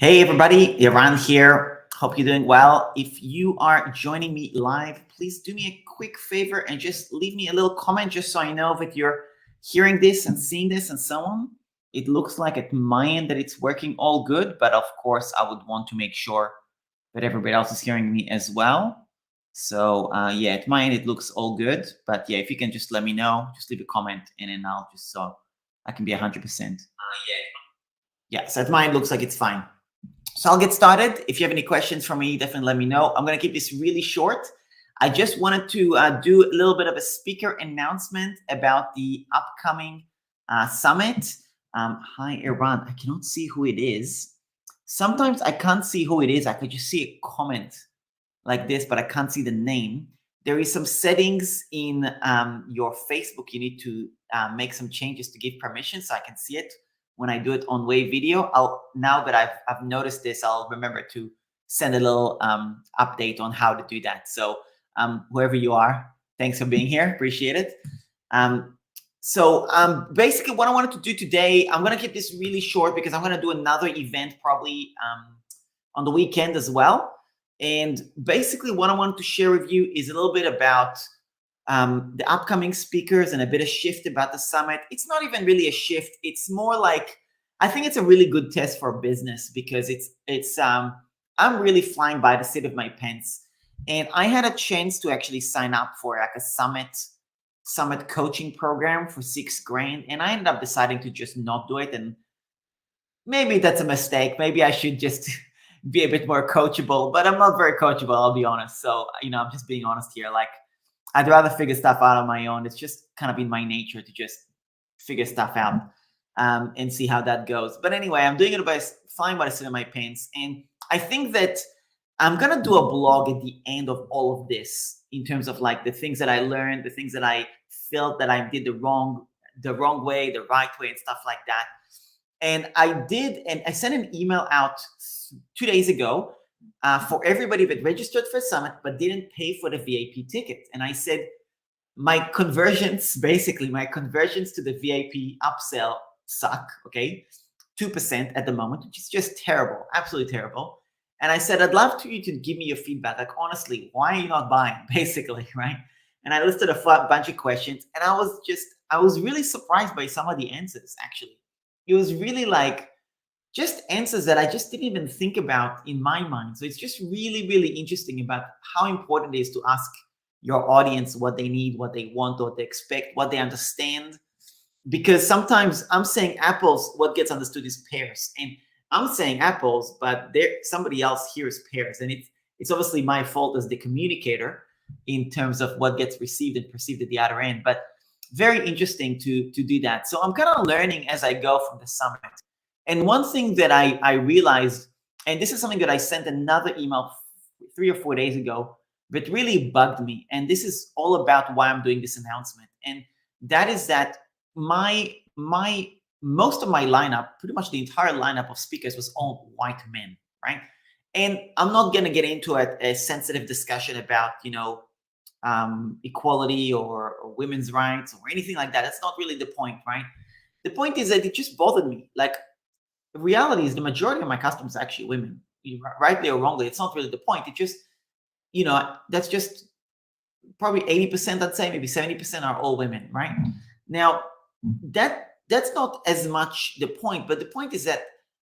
Hey everybody, Eran here. Hope you're doing well. If you are joining me live, please do me a quick favor and just leave me a little comment just so I know that you're hearing this and seeing this and so on. It looks like at my end that it's working all good, but of course I would want to make sure that everybody else is hearing me as well. So yeah, at my end it looks all good, but yeah, if you can just let me know, just leave a comment and then I'll just so I can be 100%. Yeah, so at my end looks like it's fine. So I'll get started. If you have any questions for me, definitely let me know. I'm going to keep this really short. I just wanted to do a little bit of a speaker announcement about the upcoming summit. Hi, Eran. I cannot see who it is. Sometimes I can't see who it is. I could just see a comment like this, but I can't see the name. There is some settings in your Facebook. You need to make some changes to give permission so I can see it when I do it on Wave Video. Now that I've noticed this, I'll remember to send a little update on how to do that. So whoever you are, thanks for being here. Appreciate it. Basically what I wanted to do today, I'm going to keep this really short because I'm going to do another event probably on the weekend as well. And basically what I wanted to share with you is a little bit about the upcoming speakers and a bit of shift about the summit. It's not even really a shift. It's more like, I think it's a really good test for business because I'm really flying by the seat of my pants. And I had a chance to actually sign up for like a summit coaching program for $6,000. And I ended up deciding to just not do it. And maybe that's a mistake. Maybe I should just be a bit more coachable, but I'm not very coachable, I'll be honest. So, I'm just being honest here. Like, I'd rather figure stuff out on my own. It's just kind of in my nature to just figure stuff out and see how that goes. But anyway, I'm doing it by flying by the seat of my pants. And I think that I'm going to do a blog at the end of all of this in terms of like the things that I learned, the things that I felt that I did the wrong way, the right way and stuff like that. And I sent an email out 2 days ago for everybody that registered for Summit but didn't pay for the VIP ticket. And I said, my conversions to the VIP upsell suck, okay? 2% at the moment, which is just terrible, absolutely terrible. And I said, I'd love you to give me your feedback. Like, honestly, why are you not buying, basically, right? And I listed a bunch of questions, and I was really surprised by some of the answers, actually. It was really like, just answers that I just didn't even think about in my mind. So it's just really, really interesting about how important it is to ask your audience what they need, what they want, what they expect, what they understand. Because sometimes I'm saying apples, what gets understood is pears. And I'm saying apples, but somebody else hears pears. And it's obviously my fault as the communicator in terms of what gets received and perceived at the other end. But very interesting to do that. So I'm kind of learning as I go from the summit. And one thing that I realized, and this is something that I sent another email 3 or 4 days ago, that really bugged me. And this is all about why I'm doing this announcement. And that is that most of my lineup, pretty much the entire lineup of speakers was all white men, right? And I'm not going to get into a sensitive discussion about, equality or women's rights or anything like that. That's not really the point, right? The point is that it just bothered me. Like, the reality is the majority of my customers are actually women, rightly or wrongly. It's not really the point. It just, that's just probably 80%, I'd say, maybe 70% are all women, right? Now, that's not as much the point, but the point is that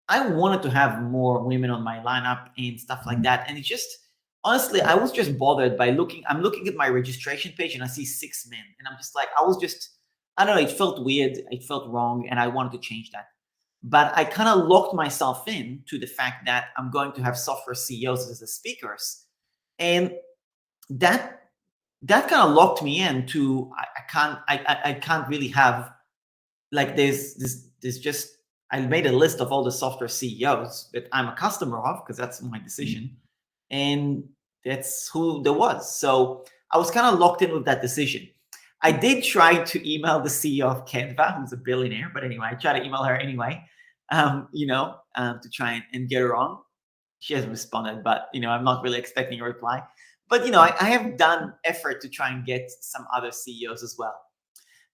I wanted to have more women on my lineup and stuff like that. And it just, honestly, I was just bothered by I'm looking at my registration page and I see 6 men. And I'm just like, I don't know, it felt weird. It felt wrong. And I wanted to change that. But I kind of locked myself in to the fact that I'm going to have software CEOs as the speakers. And that kind of locked me in to, I can't really have, like, I made a list of all the software CEOs that I'm a customer of because that's my decision. And that's who there was. So I was kind of locked in with that decision. I did try to email the CEO of Canva, who's a billionaire, but anyway, I tried to email her anyway, to try and get her on. She hasn't responded, but, I'm not really expecting a reply. But, I have done effort to try and get some other CEOs as well.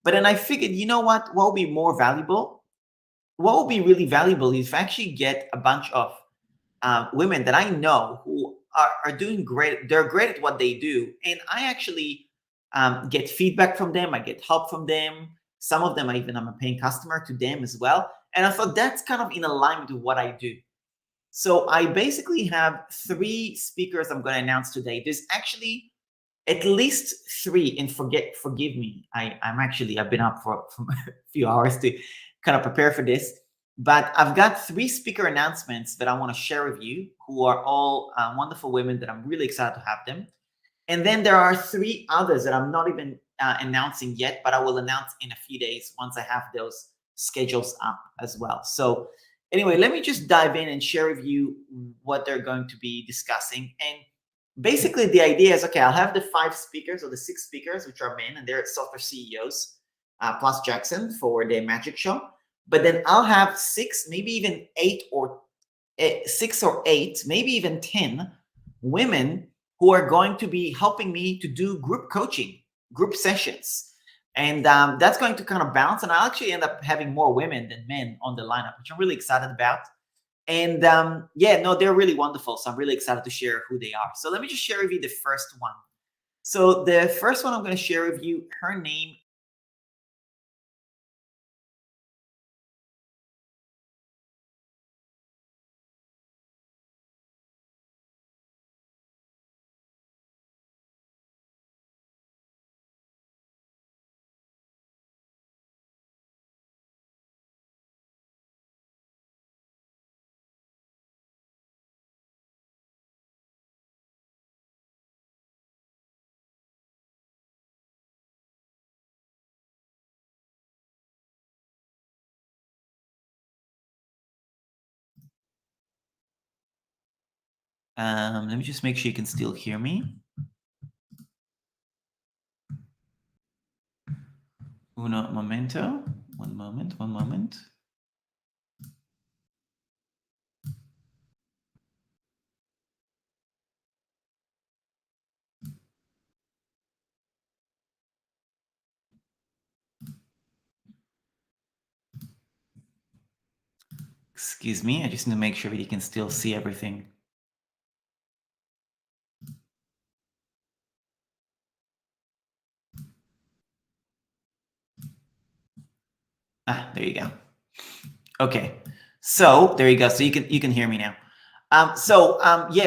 But then I figured, what will be more valuable? What will be really valuable is if I actually get a bunch of women that I know who are doing great. They're great at what they do. And I actually get feedback from them. I get help from them. Some of them, I'm a paying customer to them as well. And I thought that's kind of in alignment with what I do. So I basically have 3 speakers I'm going to announce today. There's actually at least 3, and forgive me. I've been up for a few hours to kind of prepare for this, but I've got 3 speaker announcements that I want to share with you, who are all wonderful women that I'm really excited to have them. And then there are 3 others that I'm not even announcing yet, but I will announce in a few days once I have those schedules up as well. So anyway, let me just dive in and share with you what they're going to be discussing. And basically the idea is, okay, I'll have the 5 speakers or the 6 speakers, which are men, and they're software CEOs, plus Jackson for the magic show. But then I'll have 6, maybe even 8 or 6 or 8, maybe even 10 women who are going to be helping me to do group coaching, group sessions. And that's going to kind of balance. And I'll actually end up having more women than men on the lineup, which I'm really excited about. And yeah, no, they're really wonderful. So I'm really excited to share who they are. So let me just share with you the first one. So the first one I'm going to share with you, her name. Let me just make sure you can still hear me. Uno momento. One moment. Excuse me, I just need to make sure that you can still see everything. There you go. Okay, so there you go. So you can hear me now. Yeah,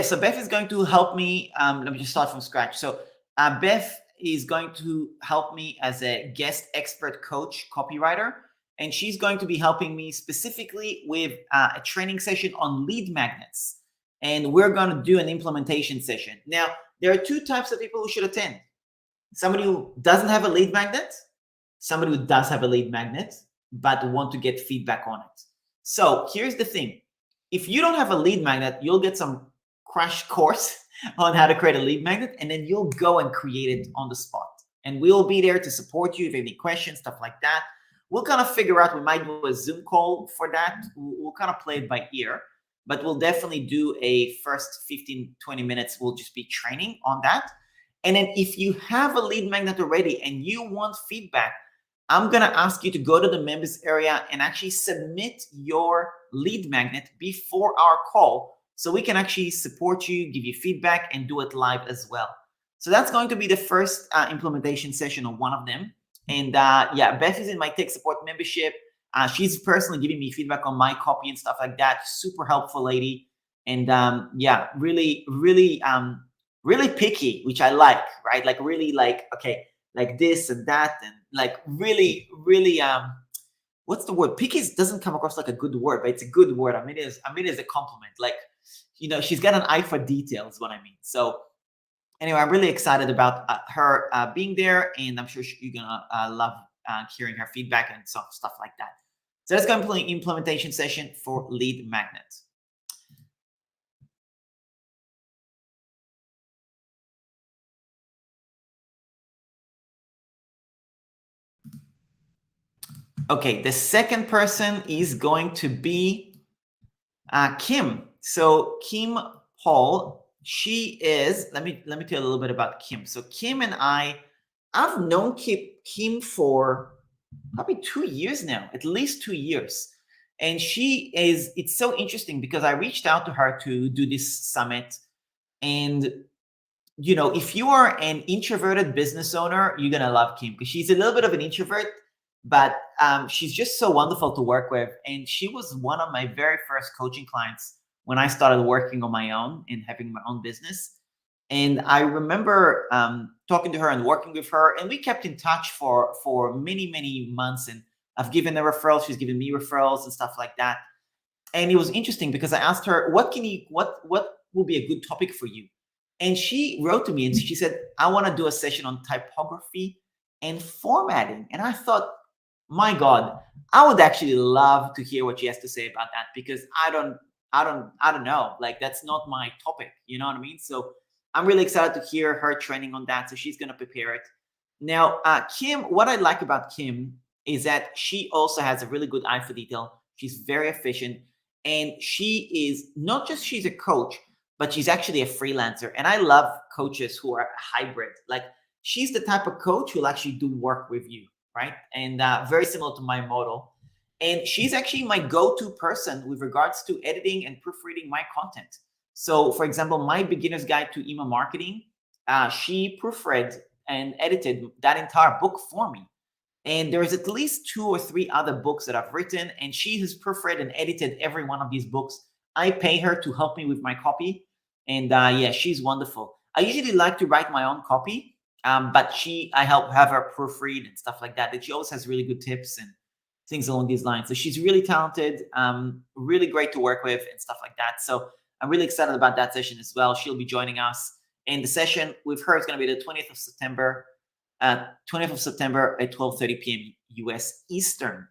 so Beth is going to help me. Let me just start from scratch. So Beth is going to help me as a guest expert coach copywriter, and she's going to be helping me specifically with a training session on lead magnets. And we're going to do an implementation session. Now, there are 2 types of people who should attend. Somebody who doesn't have a lead magnet, somebody who does have a lead magnet, but want to get feedback on it. So here's the thing. If you don't have a lead magnet, you'll get some crash course on how to create a lead magnet, and then you'll go and create it on the spot. And we'll be there to support you if you have any questions, stuff like that. We'll kind of figure out, we might do a Zoom call for that. We'll kind of play it by ear, but we'll definitely do a first 15, 20 minutes. We'll just be training on that. And then if you have a lead magnet already and you want feedback, I'm going to ask you to go to the members area and actually submit your lead magnet before our call so we can actually support you, give you feedback, and do it live as well. So that's going to be the first implementation session of one of them. And yeah, Beth is in my tech support membership. She's personally giving me feedback on my copy and stuff like that. Super helpful lady. And yeah, really picky, which I like, right? Like really like, okay, like this and that, and like really what's the word? Picky doesn't come across like a good word, but it's a good word. I mean it as a compliment. Like, you know, she's got an eye for details, what I mean. So anyway, I'm really excited about her being there, and I'm sure you're gonna love hearing her feedback and stuff like that. So let's go and play implementation session for lead magnet. Okay, the second person is going to be Kim. So Kim Paul, she is, let me tell you a little bit about Kim. So Kim and I've known Kim for probably 2 years now, at least 2 years. And it's so interesting because I reached out to her to do this summit. And if you are an introverted business owner, you're gonna love Kim because she's a little bit of an introvert, but she's just so wonderful to work with. And she was one of my very first coaching clients when I started working on my own and having my own business. And I remember talking to her and working with her, and we kept in touch for many months. And I've given her referrals, she's given me referrals and stuff like that. And it was interesting because I asked her, what will be a good topic for you? And she wrote to me and she said, I want to do a session on typography and formatting. And I thought, my God, I would actually love to hear what she has to say about that, because I don't know. Like, that's not my topic. You know what I mean? So I'm really excited to hear her training on that. So she's going to prepare it. Now, Kim, what I like about Kim is that she also has a really good eye for detail. She's very efficient. And she is not just she's a coach, but she's actually a freelancer. And I love coaches who are hybrid. Like, she's the type of coach who'll actually do work with you, right? And very similar to my model. And she's actually my go-to person with regards to editing and proofreading my content. So, for example, my beginner's guide to email marketing, she proofread and edited that entire book for me. And there's at least 2 or 3 other books that I've written, and she has proofread and edited every one of these books. I pay her to help me with my copy. And yeah, she's wonderful. I usually like to write my own copy, but I help have her proofread and stuff like that. And she always has really good tips and things along these lines. So she's really talented, really great to work with and stuff like that. So I'm really excited about that session as well. She'll be joining us. And the session with her is going to be the 20th of September. 20th of September at 12:30 p.m. US Eastern.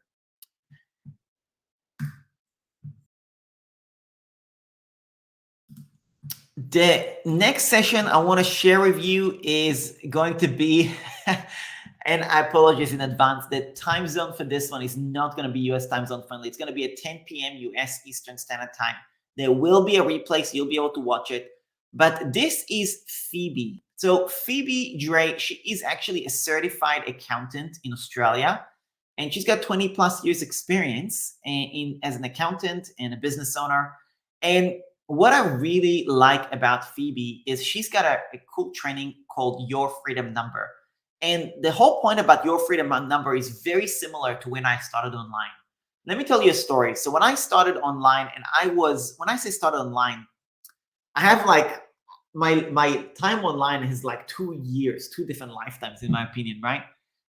The next session I want to share with you is going to be, and I apologize in advance, the time zone for this one is not going to be US time zone friendly. It's going to be at 10 p.m. US Eastern Standard Time. There will be a replay, so you'll be able to watch it. But this is Phoebe. So Phoebe Dre, she is actually a certified accountant in Australia, and she's got 20 plus years experience as an accountant and a business owner. And what I really like about Phoebe is she's got a cool training called Your Freedom Number. And the whole point about Your Freedom Number is very similar to when I started online. Let me tell you a story. So when I started online, and when I say started online, I have like my time online is like 2 years, 2 different lifetimes in my opinion, right?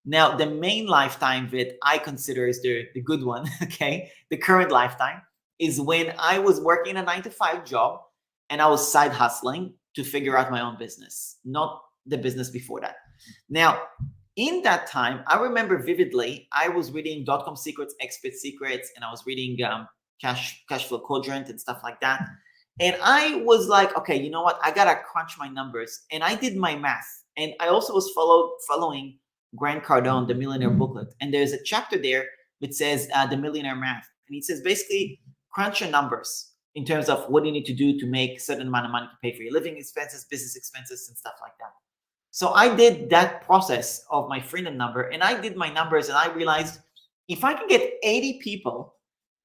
Now, the main lifetime that I consider is the good one, okay? The current lifetime is when I was working a 9-to-5 job and I was side hustling to figure out my own business, not the business before that. Now, in that time, I remember vividly, I was reading .com Secrets, Expert Secrets, and I was reading Cash Flow Quadrant and stuff like that. And I was like, okay, you know what? I got to crunch my numbers. And I did my math. And I also was following Grant Cardone, the Millionaire Booklet. And there's a chapter there that says the Millionaire Math. And it says basically crunch your numbers in terms of what you need to do to make a certain amount of money to pay for your living expenses, business expenses, and stuff like that. So I did that process of my freedom number, and I did my numbers, and I realized if I can get 80 people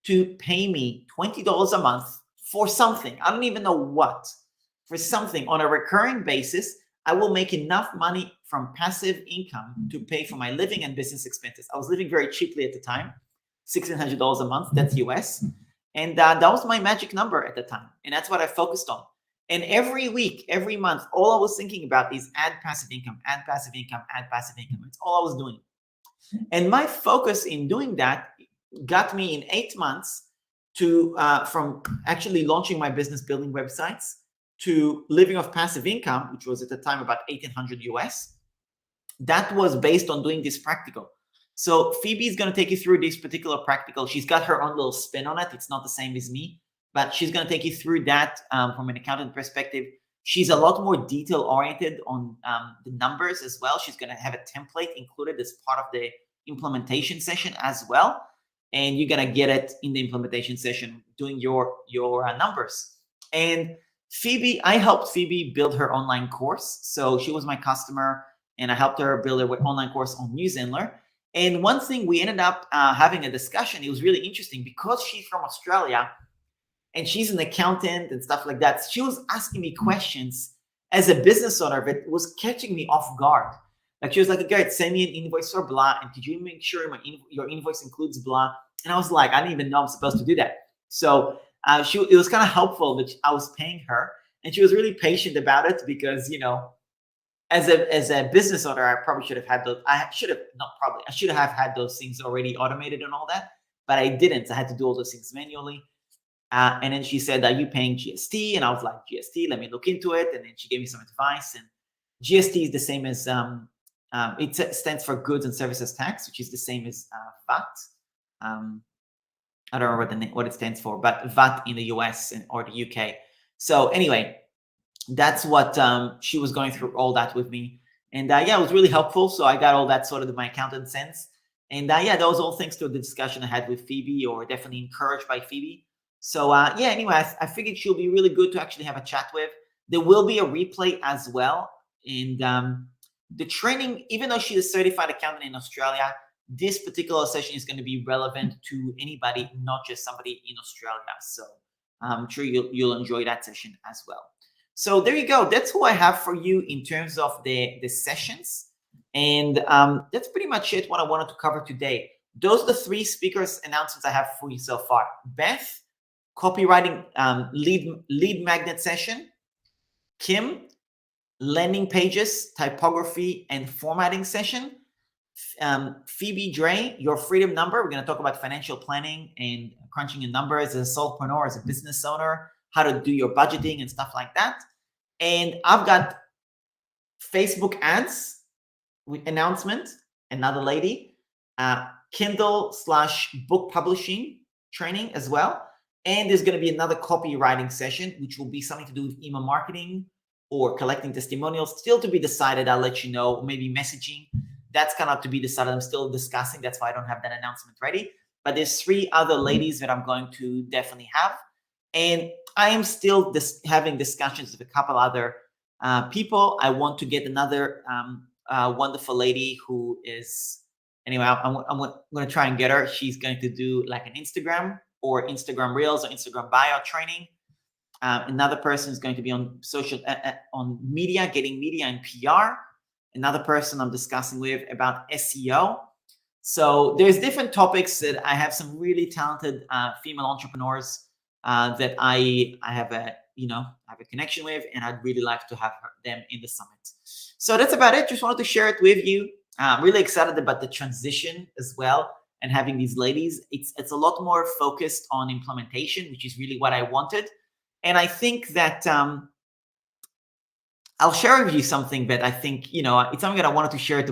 to pay me $20 a month for something, I don't even know what, for something on a recurring basis, I will make enough money from passive income to pay for my living and business expenses. I was living very cheaply at the time, $1,600 a month, that's US. And that was my magic number at the time. And that's what I focused on. And every week, every month, all I was thinking about is add passive income, add passive income, add passive income. It's all I was doing. And my focus in doing that got me in 8 months to from actually launching my business, building websites, to living off passive income, which was at the time about 1,800 US. That was based on doing this practical. So Phoebe is going to take you through this particular practical. She's got her own little spin on it. It's not the same as me, but she's going to take you through that from an accountant perspective. She's a lot more detail oriented on the numbers as well. She's going to have a template included as part of the implementation session as well. And you're going to get it in the implementation session doing your numbers. And Phoebe, I helped Phoebe build her online course. So she was my customer and I helped her build her online course on Newsendler. And one thing we ended up having a discussion. It was really interesting because she's from Australia and she's an accountant and stuff like that. She was asking me questions as a business owner that was catching me off guard. Like she was like, "Okay, send me an invoice for blah, and could you make sure your invoice includes blah?" And I was like, I didn't even know I'm supposed to do that. So it was kind of helpful that I was paying her, and she was really patient about it because as a business owner, I probably should have had those. I should have had those things already automated and all that, but I didn't. So I had to do all those things manually. And then she said, "Are you paying GST?" And I was like, "GST, let me look into it." And then she gave me some advice. And GST is the same as it stands for Goods and Services Tax, which is the same as VAT. I don't remember what it stands for, but VAT in the US or the UK. So anyway, that's what she was going through all that with me. And yeah, it was really helpful. So I got all that sorted in my accountant sense. And yeah, that was all thanks to the discussion I had with Phoebe, or definitely encouraged by Phoebe. So yeah, anyway, I figured she'll be really good to actually have a chat with. There will be a replay as well. And the training, even though she's a certified accountant in Australia, this particular session is going to be relevant to anybody, not just somebody in Australia. So I'm sure you'll enjoy that session as well. So there you go. That's who I have for you in terms of the sessions. And that's pretty much it, what I wanted to cover today. Those are the 3 speakers announcements I have for you so far. Beth, copywriting lead magnet session. Kim, landing pages, typography, and formatting session. Phoebe Dre, your freedom number. We're going to talk about financial planning and crunching your numbers as a solopreneur, as a business owner, how to do your budgeting and stuff like that. And I've got Facebook ads with announcement, another lady, Kindle/book publishing training as well. And there's going to be another copywriting session, which will be something to do with email marketing or collecting testimonials. Still to be decided. I'll let you know. Maybe messaging. That's kind of to be decided. I'm still discussing. That's why I don't have that announcement ready. But there's 3 other ladies that I'm going to definitely have. And I am still having discussions with a couple other people. I want to get another wonderful lady who is, anyway, I'm going to try and get her. She's going to do like an Instagram or Instagram Reels or Instagram bio training. Another person is going to be on social, on media, getting media and PR. Another person I'm discussing with about SEO. So there's different topics that I have some really talented female entrepreneurs that I have a connection with, and I'd really like to have them in the summit. So that's about it. Just wanted to share it with you. I'm really excited about the transition as well, and having these ladies. It's a lot more focused on implementation, which is really what I wanted. And I think that I'll share with you something that I think, it's something that I wanted to share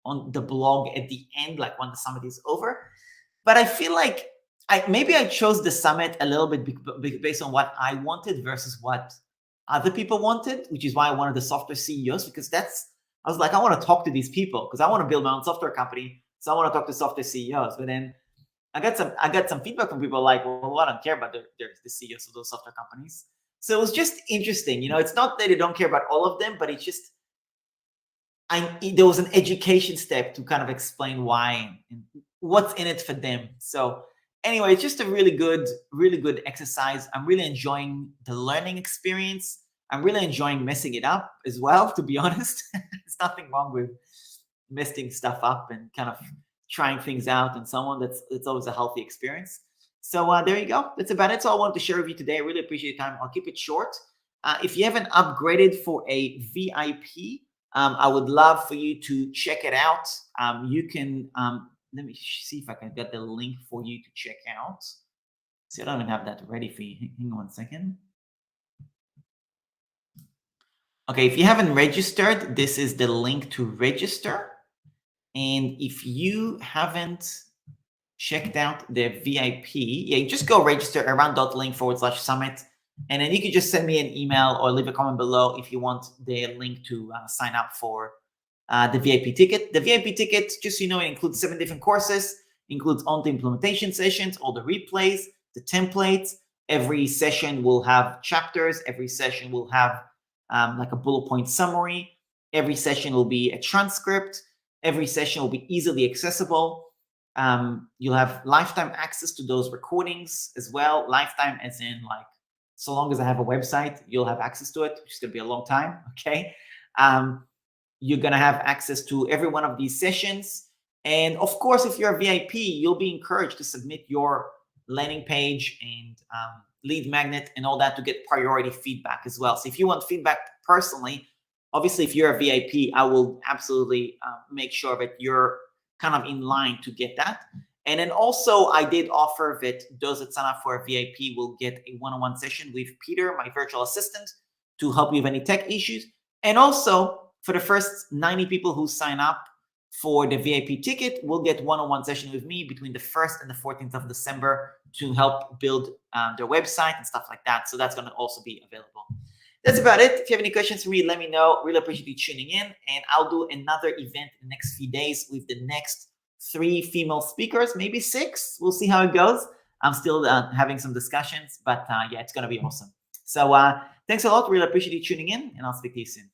on the blog at the end, like when the summit is over. But I feel like maybe I chose the summit a little bit based on what I wanted versus what other people wanted, which is why I wanted the software CEOs, because I was like, I want to talk to these people because I want to build my own software company. So I want to talk to software CEOs. But then I got some feedback from people like, well, I don't care about the CEOs of those software companies. So it was just interesting. It's not that I don't care about all of them, but it's just, there was an education step to kind of explain why and what's in it for them. So anyway, it's just a really good exercise. I'm really enjoying the learning experience. I'm really enjoying messing it up as well, to be honest. There's nothing wrong with messing stuff up and kind of trying things out and so on. It's always a healthy experience. So there you go. That's about it. So I wanted to share with you today. I really appreciate your time. I'll keep it short. If you haven't upgraded for a VIP, I would love for you to check it out. You can, let me see if I can get the link for you to check out. See, I don't even have that ready for you. Hang on 1 second. Okay, if you haven't registered, this is the link to register. And if you haven't checked out the VIP, yeah, you just go register eran.link/summit. And then you can just send me an email or leave a comment below if you want the link to sign up for the VIP ticket. The VIP ticket, just so you know, it includes 7 different courses, includes all the implementation sessions, all the replays, the templates. Every session will have chapters. Every session will have like a bullet point summary. Every session will be a transcript. Every session will be easily accessible. You'll have lifetime access to those recordings as well. Lifetime as in like, so long as I have a website, you'll have access to it, which is gonna be a long time, okay? You're gonna have access to every one of these sessions. And of course, if you're a VIP, you'll be encouraged to submit your landing page and lead magnet and all that to get priority feedback as well. So if you want feedback personally, obviously, if you're a VIP, I will absolutely make sure that you're kind of in line to get that. And then also, I did offer that those that sign up for a VIP will get a one-on-one session with Peter, my virtual assistant, to help you with any tech issues. And also, for the first 90 people who sign up for the VIP ticket, we'll get one-on-one session with me between the 1st and the 14th of December to help build their website and stuff like that. So that's going to also be available. That's about it. If you have any questions for me, let me know. Really appreciate you tuning in. And I'll do another event in the next few days with the next 3 female speakers, maybe 6. We'll see how it goes. I'm still having some discussions, but yeah, it's going to be awesome. So thanks a lot. Really appreciate you tuning in, and I'll speak to you soon.